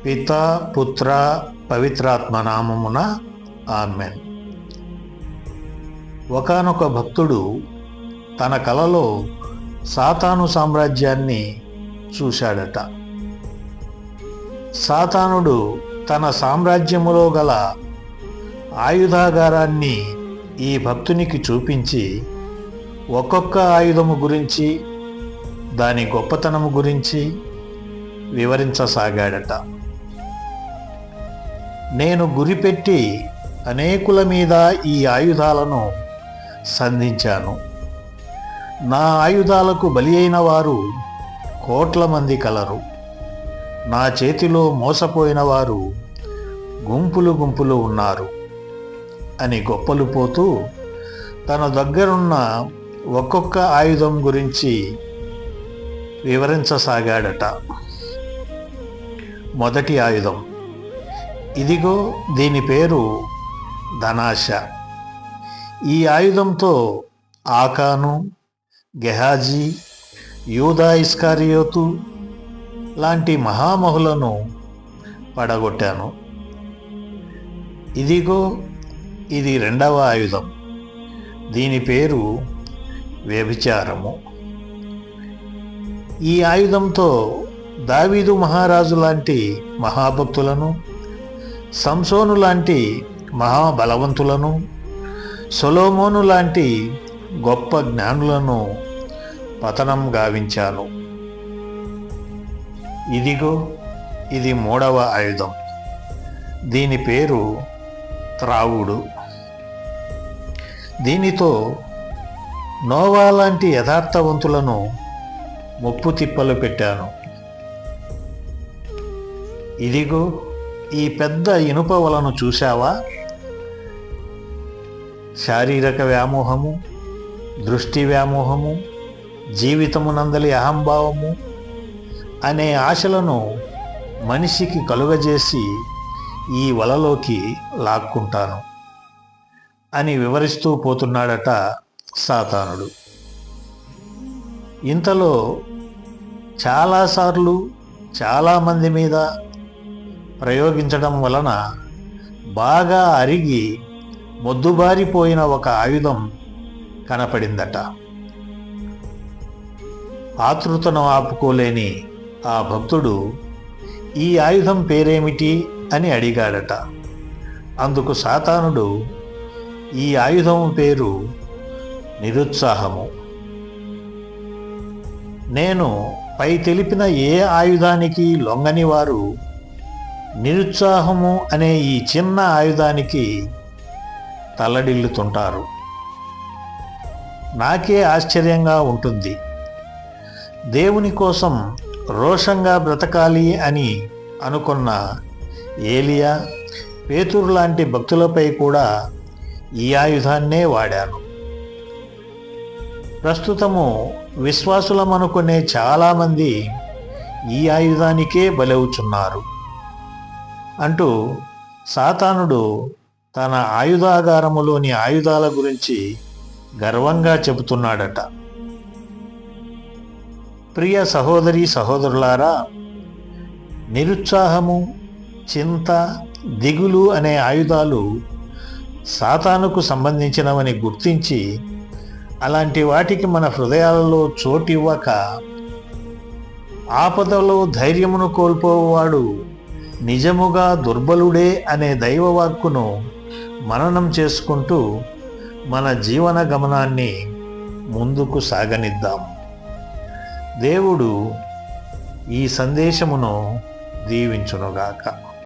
పితా పుత్ర పవిత్రాత్మ నామమున ఆమెన్. ఒకానొక భక్తుడు తన కలలో సాతాను సామ్రాజ్యాన్ని చూశాడట. సాతానుడు తన సామ్రాజ్యములో గల ఆయుధాగారాన్ని ఈ భక్తునికి చూపించి ఒక్కొక్క ఆయుధము గురించి, దాని గొప్పతనము గురించి వివరించసాగాడట. నేను గురిపెట్టి అనేకుల మీద ఈ ఆయుధాలను సంధించాను. నా ఆయుధాలకు బలి అయిన వారు కోట్ల మంది కలరు. నా చేతిలో మోసపోయిన వారు గుంపులు గుంపులు ఉన్నారు అని గొప్పలు పోతూ తన దగ్గరున్న ఒక్కొక్క ఆయుధం గురించి వివరించసాగాడట. మొదటి ఆయుధం, ఇదిగో దీని పేరు ధనాశ. ఈ ఆయుధంతో ఆకాను, గెహాజీ, యూదా ఇస్కారియోతు లాంటి మహామహులను పడగొట్టాను. ఇదిగో ఇది రెండవ ఆయుధం. దీని పేరు వ్యభిచారము. ఈ ఆయుధంతో దావీదు మహారాజు లాంటి మహాభక్తులను, సంసోను లాంటి మహాబలవంతులను, సొలొమోను లాంటి గొప్ప జ్ఞానులను పతనం గావించాను. ఇదిగో ఇది మూడవ ఆయుధం. దీని పేరు త్రావుడు. దీనితో నోవా లాంటి యథార్థవంతులను ముప్పు తిప్పలు పెట్టాను. ఇదిగో ఈ పెద్ద ఇనుప వలను చూశావా? శారీరక వ్యామోహము, దృష్టి వ్యామోహము, జీవితమునందలి అహంభావము అనే ఆశలను మనిషికి కలుగజేసి ఈ వలలోకి లాక్కుంటాను అని వివరిస్తూ పోతున్నాడట సాతానుడు. ఇంతలో చాలాసార్లు చాలామంది మీద ప్రయోగించడం వలన బాగా అరిగి మొద్దుబారిపోయిన ఒక ఆయుధం కనపడిందట. ఆతృతను ఆపుకోలేని ఆ భక్తుడు ఈ ఆయుధం పేరేమిటి అని అడిగాడట. అందుకు సాతానుడు ఈ ఆయుధం పేరు నిరుత్సాహము. నేను పై తెలిపిన ఏ ఆయుధానికి లొంగని వారు నిరుత్సాహము అనే ఈ చిన్న ఆయుధానికి తల్లడిల్లుతుంటారు. నాకే ఆశ్చర్యంగా ఉంటుంది. దేవుని కోసం రోషంగా బ్రతకాలి అని అనుకున్న ఏలియా, పేతురు లాంటి భక్తులపై కూడా ఈ ఆయుధాన్నే వాడాను. ప్రస్తుతము విశ్వాసులమనుకునే చాలామంది ఈ ఆయుధానికే బలవుచున్నారు అంటూ సాతానుడు తన ఆయుధాగారములోని ఆయుధాల గురించి గర్వంగా చెబుతున్నాడట. ప్రియ సహోదరీ సహోదరులారా, నిరుత్సాహము, చింత, దిగులు అనే ఆయుధాలు సాతానుకు సంబంధించినవని గుర్తించి అలాంటి వాటికి మన హృదయాలలో చోటివ్వక ఆపదలో ధైర్యమును కోల్పోవాడు నిజముగా దుర్బలుడే అనే దైవవాక్కును మననం చేసుకుంటూ మన జీవన గమనాన్ని ముందుకు సాగనిద్దాం. దేవుడు ఈ సందేశమును దీవించునుగాక.